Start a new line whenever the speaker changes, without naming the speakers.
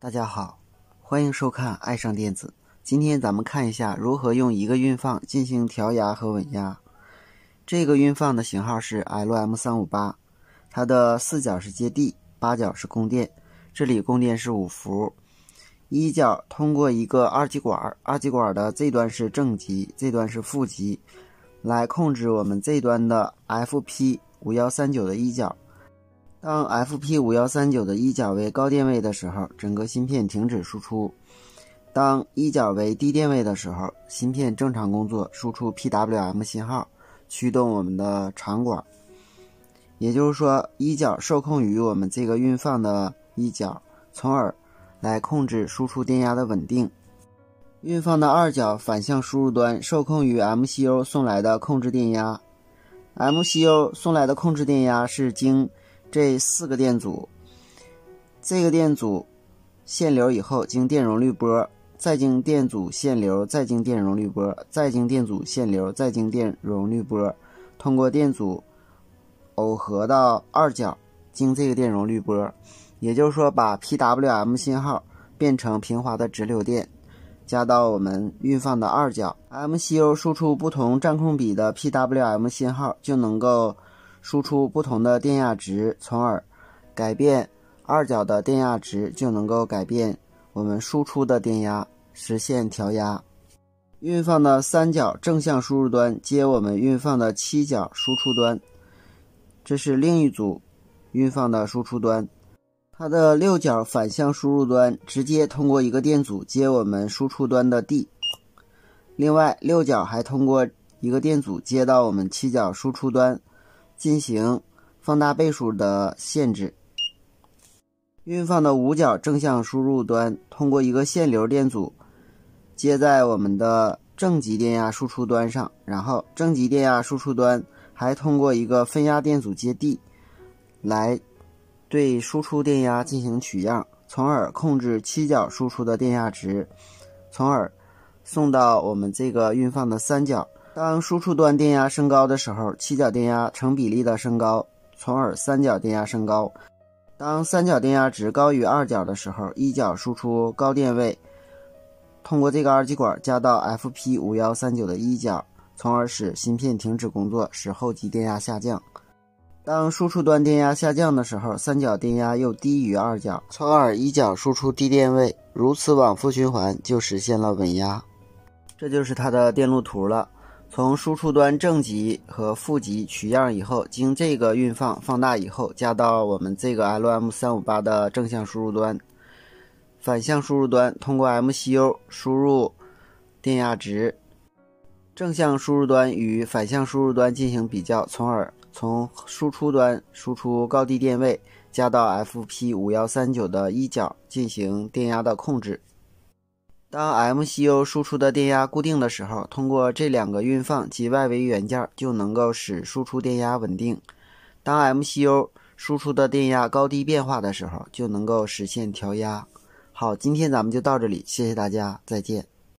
大家好，欢迎收看爱上电子。今天咱们看一下如何用一个运放进行调压和稳压。这个运放的型号是 LM358， 它的4角是接地，8角是供电，这里供电是5伏。一角通过一个二极管，二极管的这端是正极，这端是负极，来控制我们这端的 FP5139的一角。当 FP5139的一角为高电位的时候，整个芯片停止输出；当一角为低电位的时候，芯片正常工作，输出 PWM 信号，驱动我们的长管。也就是说，一角受控于我们这个运放的一角，从而来控制输出电压的稳定。运放的二角反向输入端受控于 MCU 送来的控制电压。MCU 送来的控制电压是经这4个电阻，这个电阻限流以后，经电容滤波，再经电阻限流，再经电容滤波，再经电阻限流，再经电容滤波，通过电阻耦合到二角，经这个电容滤波，也就是说把 PWM 信号变成平滑的直流电，加到我们运放的二角。 MCU 输出不同占空比的 PWM 信号，就能够输出不同的电压值，从而改变二角的电压值，就能够改变我们输出的电压，实现调压。运放的3角正向输入端接我们运放的7角输出端，这是另一组运放的输出端。它的6角反向输入端直接通过一个电阻接我们输出端的 D， 另外6角还通过一个电阻接到我们7角输出端，进行放大倍数的限制。运放的5角正向输入端通过一个限流电阻接在我们的正极电压输出端上，然后正极电压输出端还通过一个分压电阻接地，来对输出电压进行取样，从而控制7角输出的电压值，从而送到我们这个运放的3角。当输出端电压升高的时候，7角电压成比例的升高，从而3角电压升高。当3角电压值高于2角的时候，一角输出高电位，通过这个二极管加到 FP5139的一角，从而使芯片停止工作，使后级电压下降。当输出端电压下降的时候，3角电压又低于2角，从而一角输出低电位，如此往复循环，就实现了稳压。这就是它的电路图了。从输出端正极和负极取样以后，经这个运放放大以后，加到我们这个 LM358 的正向输入端，反向输入端通过 MCU 输入电压值，正向输入端与反向输入端进行比较，从而从输出端输出高低电位，加到 FP5139的一角进行电压的控制。当 MCU 输出的电压固定的时候，通过这2个运放及外围元件就能够使输出电压稳定。当 MCU 输出的电压高低变化的时候，就能够实现调压。好，今天咱们就到这里，谢谢大家，再见。